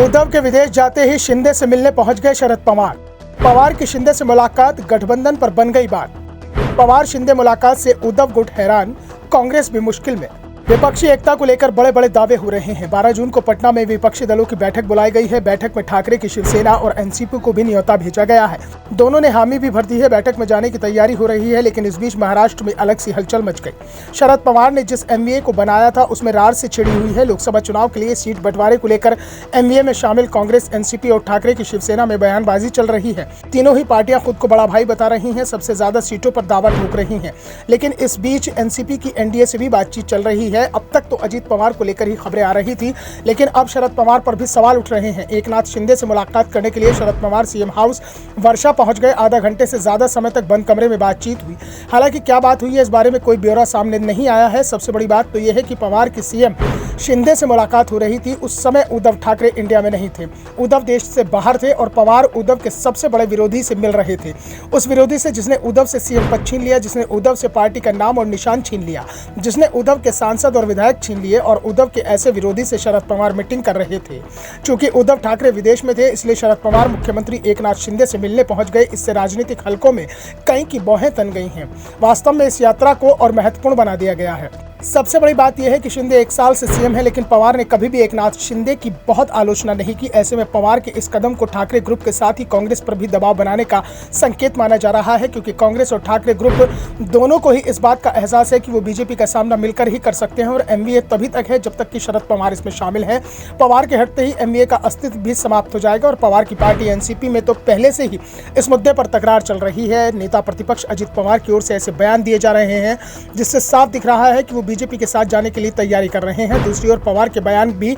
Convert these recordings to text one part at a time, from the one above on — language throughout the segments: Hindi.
उद्धव के विदेश जाते ही शिंदे से मिलने पहुंच गए शरद पवार। पवार की शिंदे से मुलाकात, गठबंधन पर बन गई बात। पवार शिंदे मुलाकात से उद्धव गुट हैरान, कांग्रेस भी मुश्किल में। विपक्षी एकता को लेकर बड़े बड़े दावे हो रहे हैं। 12 जून को पटना में विपक्षी दलों की बैठक बुलाई गई है। बैठक में ठाकरे की शिवसेना और एनसीपी को भी न्योता भेजा गया है। दोनों ने हामी भी भर दी है। बैठक में जाने की तैयारी हो रही है, लेकिन इस बीच महाराष्ट्र में अलग सी हलचल मच गई। शरद पवार ने जिस एमवीए को बनाया था उसमें रार से छिड़ी हुई है। लोकसभा चुनाव के लिए सीट बंटवारे को लेकर एमवीए में शामिल कांग्रेस, एनसीपी और ठाकरे की शिवसेना में बयानबाजी चल रही है। तीनों ही पार्टियां खुद को बड़ा भाई बता रही हैं, सबसे ज्यादा सीटों पर दावा ठोक रही हैं। लेकिन इस बीच एनसीपी की एनडीए से भी बातचीत चल रही है। अब तक तो अजीत पवार को लेकर ही खबरें आ रही थी, लेकिन अब शरद पवार पर भी सवाल उठ रहे हैं। एकनाथ शिंदे से मुलाकात करने के लिए शरद पवार सीएम हाउस वर्षा पहुंच गए। आधा घंटे से ज्यादा समय तक बंद कमरे में बातचीत हुई। हालांकि क्या बात हुई है इस बारे में कोई ब्यौरा सामने नहीं आया है। सबसे बड़ी बात तो यह है कि पवार की सीएम शिंदे से मुलाकात हो रही थी, उस समय उद्धव ठाकरे इंडिया में नहीं थे। उद्धव देश से बाहर थे और पवार उद्धव के सबसे बड़े विरोधी से मिल रहे थे। उस विरोधी से जिसने उद्धव से सीएम पद छीन लिया, जिसने उद्धव से पार्टी का नाम और निशान छीन लिया, जिसने उद्धव के सांसद और विधायक छीन लिए, और उद्धव के ऐसे विरोधी से शरद पवार मीटिंग कर रहे थे। चूंकि उद्धव ठाकरे विदेश में थे, इसलिए शरद पवार मुख्यमंत्री एकनाथ शिंदे से मिलने पहुंच गए। इससे राजनीतिक हलकों में कई की बौहें तन गई हैं। वास्तव में इस यात्रा को और महत्वपूर्ण बना दिया गया है। सबसे बड़ी बात यह है कि शिंदे 1 साल से सीएम है, लेकिन पवार ने कभी भी एकनाथ शिंदे की बहुत आलोचना नहीं की। ऐसे में पवार के इस कदम को ठाकरे ग्रुप के साथ ही कांग्रेस पर भी दबाव बनाने का संकेत माना जा रहा है, क्योंकि कांग्रेस और ठाकरे ग्रुप दोनों को ही इस बात का एहसास है कि वो बीजेपी का सामना मिलकर ही कर सकते हैं। और एमवीए तभी तक है जब तक कि शरद पवार इसमें शामिल है। पवार के हटते ही एमवीए का अस्तित्व भी समाप्त हो जाएगा। और पवार की पार्टी एनसीपी में तो पहले से ही इस मुद्दे पर तकरार चल रही है। नेता प्रतिपक्ष अजीत पवार की ओर से ऐसे बयान दिए जा रहे हैं जिससे साफ दिख रहा है कि वो बीजेपी के साथ जाने के लिए तैयारी कर रहे हैं। दूसरी ओर पवार के बयान भी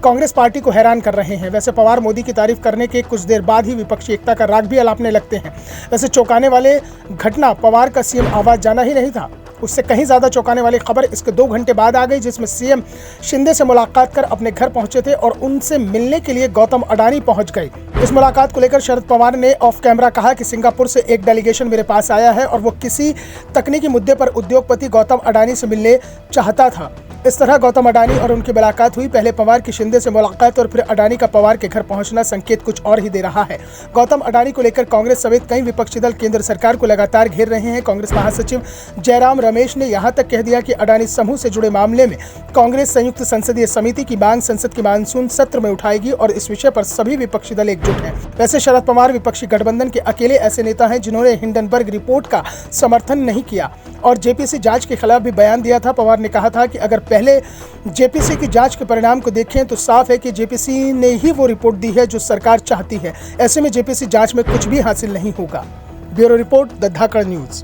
कांग्रेस पार्टी को हैरान कर रहे हैं। वैसे पवार मोदी की तारीफ करने के कुछ देर बाद ही विपक्षी एकता का राग भी अलापने लगते हैं। वैसे चौंकाने वाले घटना पवार का सीएम आवाज जाना ही नहीं था, उससे कहीं ज्यादा चौंकाने वाली खबर इसके 2 घंटे बाद आ गई, जिसमें सीएम शिंदे से मुलाकात कर अपने घर पहुंचे थे और उनसे मिलने के लिए गौतम अडानी पहुंच गए। इस मुलाकात को लेकर शरद पवार ने ऑफ कैमरा कहा कि सिंगापुर से एक डेलीगेशन मेरे पास आया है और वो किसी तकनीकी मुद्दे पर उद्योगपति गौतम अडानी से मिलने चाहता था। इस तरह गौतम अडानी और उनकी मुलाकात हुई। पहले पवार की शिंदे से मुलाकात और फिर अडानी का पवार के घर पहुंचना संकेत कुछ और ही दे रहा है। गौतम अडानी को लेकर कांग्रेस समेत कई विपक्षी दल केंद्र सरकार को लगातार घेर रहे हैं। कांग्रेस महासचिव जयराम रमेश ने यहां तक कह दिया कि अडानी समूह से जुड़े मामले में कांग्रेस संयुक्त संसदीय समिति की मांग संसद के मानसून सत्र में उठाएगी और इस विषय पर सभी विपक्षी दल एकजुट हैं। वैसे शरद पवार विपक्षी गठबंधन के अकेले ऐसे नेता हैं जिन्होंने हिंडनबर्ग रिपोर्ट का समर्थन नहीं किया और जेपीसी जांच के खिलाफ भी बयान दिया था। पवार ने कहा था कि अगर पहले जेपीसी की जांच के परिणाम को देखें तो साफ है कि जेपीसी ने ही वो रिपोर्ट दी है जो सरकार चाहती है। ऐसे में जेपीसी जांच में कुछ भी हासिल नहीं होगा। Bureau report, the Dhakad news.